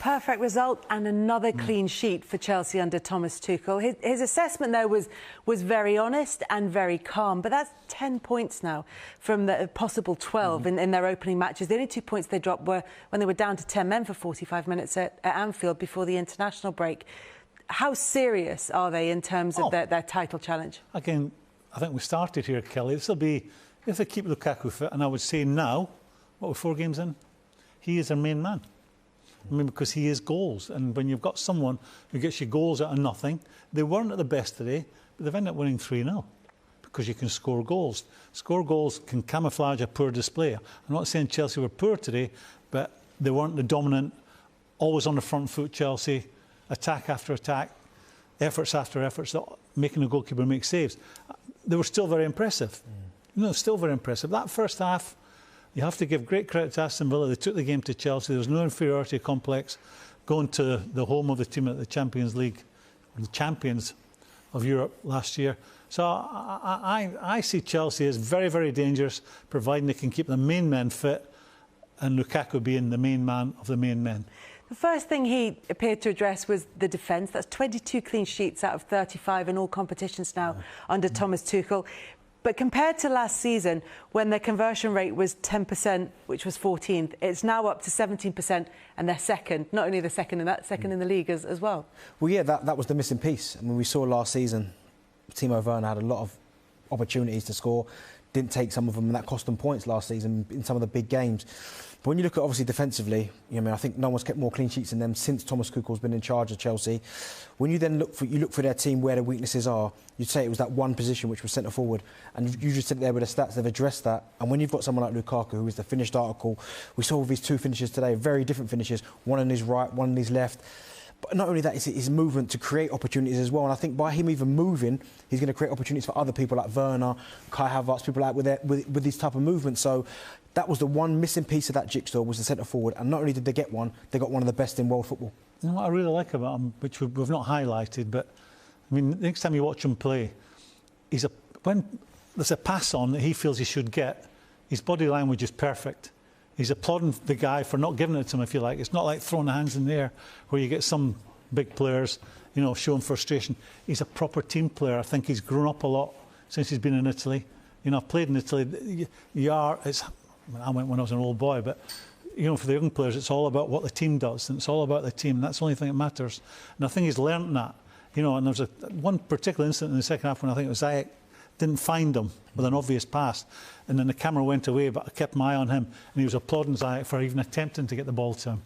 perfect result and another clean sheet for Chelsea under Thomas Tuchel. His assessment there was very honest and very calm, but that's 10 points now from the possible 12 in their opening matches. The only 2 points they dropped were when they were down to 10 men for 45 minutes at Anfield before the international break. How serious are they in terms of their title challenge? Again, I think we started here, Kelly. This will be, if they keep Lukaku fit, and I would say now, what, we're 4 games in? He is their main man. I mean, because he is goals. And when you've got someone who gets you goals out of nothing, they weren't at the best today, but they've ended up winning 3-0 because you can score goals. Score goals can camouflage a poor display. I'm not saying Chelsea were poor today, but they weren't the dominant, always on the front foot Chelsea, attack after attack, efforts after efforts, making the goalkeeper make saves. They were still very impressive. You know, still very impressive. That first half, you have to give great credit to Aston Villa. They took the game to Chelsea. There was no inferiority complex going to the home of the team at the Champions League, the champions of Europe last year. So I see Chelsea as very, very dangerous, providing they can keep the main men fit and Lukaku being the main man of the main men. The first thing he appeared to address was the defence. That's 22 clean sheets out of 35 in all competitions now under Thomas Tuchel. But compared to last season, when their conversion rate was 10%, which was 14th, it's now up to 17%, and they're second. Not only the second in that, second in the league as well. Well, yeah, that was the missing piece. I mean, we saw last season, Timo Werner had a lot of opportunities to score, didn't take some of them, and that cost them points last season in some of the big games. But when you look at, obviously, defensively, I mean, I think no one's kept more clean sheets than them since Thomas Tuchel's been in charge of Chelsea. When you then look for their team where the weaknesses are, you'd say it was that one position which was centre forward, and you just sit there with the stats, they've addressed that. And when you've got someone like Lukaku, who is the finished article, we saw with his 2 finishes today, very different finishes, one on his right, one on his left. But not only that, it's his movement to create opportunities as well. And I think by him even moving, he's going to create opportunities for other people like Werner, Kai Havertz, people like with this type of movement. So that was the one missing piece of that jigsaw, was the centre forward. And not only did they get one, they got one of the best in world football. You know what I really like about him, which we've not highlighted, but I mean, next time you watch him play, when there's a pass on that he feels he should get, his body language is perfect. He's applauding the guy for not giving it to him, if you like. It's not like throwing the hands in the air where you get some big players, you know, showing frustration. He's a proper team player. I think he's grown up a lot since he's been in Italy. You know, I've played in Italy. I went when I was an old boy, but, you know, for the young players, it's all about what the team does, and it's all about the team. And that's the only thing that matters. And I think he's learnt that. You know, and there was one particular incident in the second half when I think it was Ziyech didn't find him with an obvious pass, and then the camera went away, but I kept my eye on him, and he was applauding Ziyech for even attempting to get the ball to him.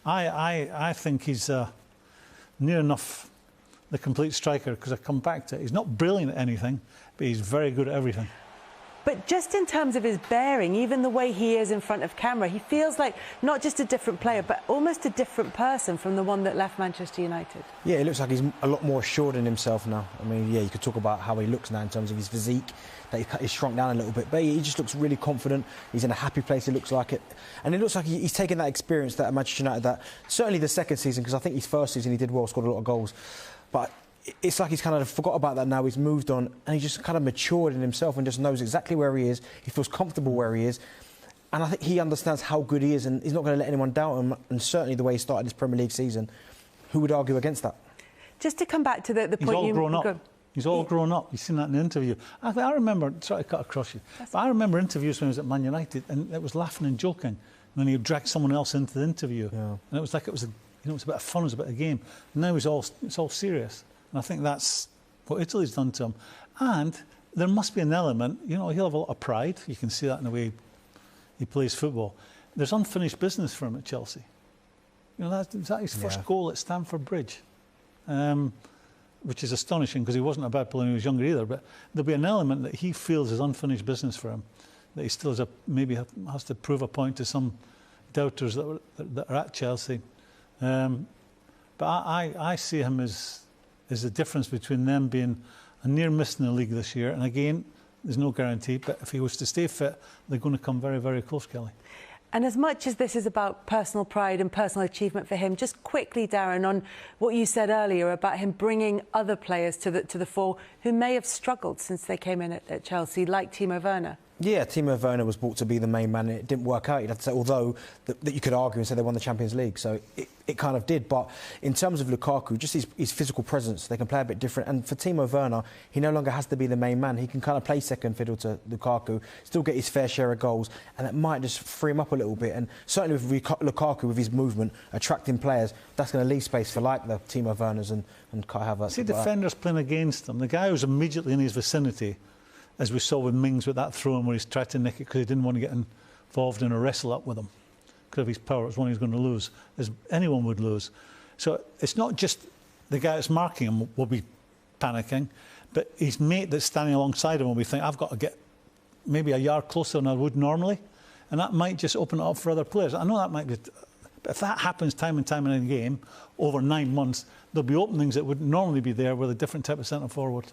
I think he's near enough the complete striker, because I come back to it. He's not brilliant at anything, but he's very good at everything. But just in terms of his bearing, even the way he is in front of camera, he feels like not just a different player, but almost a different person from the one that left Manchester United. Yeah, it looks like he's a lot more assured in himself now. I mean, yeah, you could talk about how he looks now in terms of his physique, that he's shrunk down a little bit, but he just looks really confident. He's in a happy place, it looks like it. And it looks like he's taken that experience that at Manchester United, that certainly the second season, because I think his first season he did well, scored a lot of goals. But it's like he's kind of forgot about that now. He's moved on, and he's just kind of matured in himself and just knows exactly where he is. He feels comfortable where he is, and I think he understands how good he is, and he's not going to let anyone doubt him. And certainly the way he started his Premier League season, who would argue against that? Just to come back to the point, he's all grown up. He's all grown up. You've seen that in the interview. I remember, sorry to cut across you, but I remember interviews when he was at Man United, and it was laughing and joking, and then he would drag someone else into the interview, and it was like it was a bit of fun, it was a bit of a game. And now it's all serious. And I think that's what Italy's done to him. And there must be an element, you know, he'll have a lot of pride. You can see that in the way he plays football. There's unfinished business for him at Chelsea. You know, that his first goal at Stamford Bridge, which is astonishing because he wasn't a bad player when he was younger either. But there'll be an element that he feels is unfinished business for him, that he still maybe has to prove a point to some doubters that are at Chelsea. But I see him as the difference between them being a near miss in the league this year. And again, there's no guarantee, but if he was to stay fit, they're going to come very, very close, Kelly. And as much as this is about personal pride and personal achievement for him, just quickly, Darren, on what you said earlier about him bringing other players to the fore who may have struggled since they came in at Chelsea, like Timo Werner. Yeah, Timo Werner was brought to be the main man. It didn't work out, you'd have to say, although that you could argue and say they won the Champions League. So it kind of did. But in terms of Lukaku, just his physical presence, they can play a bit different. And for Timo Werner, he no longer has to be the main man. He can kind of play second fiddle to Lukaku, still get his fair share of goals, and that might just free him up a little bit. And certainly with Lukaku, with his movement, attracting players, that's going to leave space for like the Timo Werners and Kai Havertz. See defenders playing against them. The guy who's immediately in his vicinity, as we saw with Mings with that throw-in where he's tried to nick it because he didn't want to get involved in a wrestle-up with him because of his power. It's one he's going to lose, as anyone would lose. So it's not just the guy that's marking him will be panicking, but his mate that's standing alongside him will be thinking, I've got to get maybe a yard closer than I would normally, and that might just open it up for other players. I know that might be... But if that happens time and time in a game over 9 months, there'll be openings that wouldn't normally be there with a different type of centre-forward.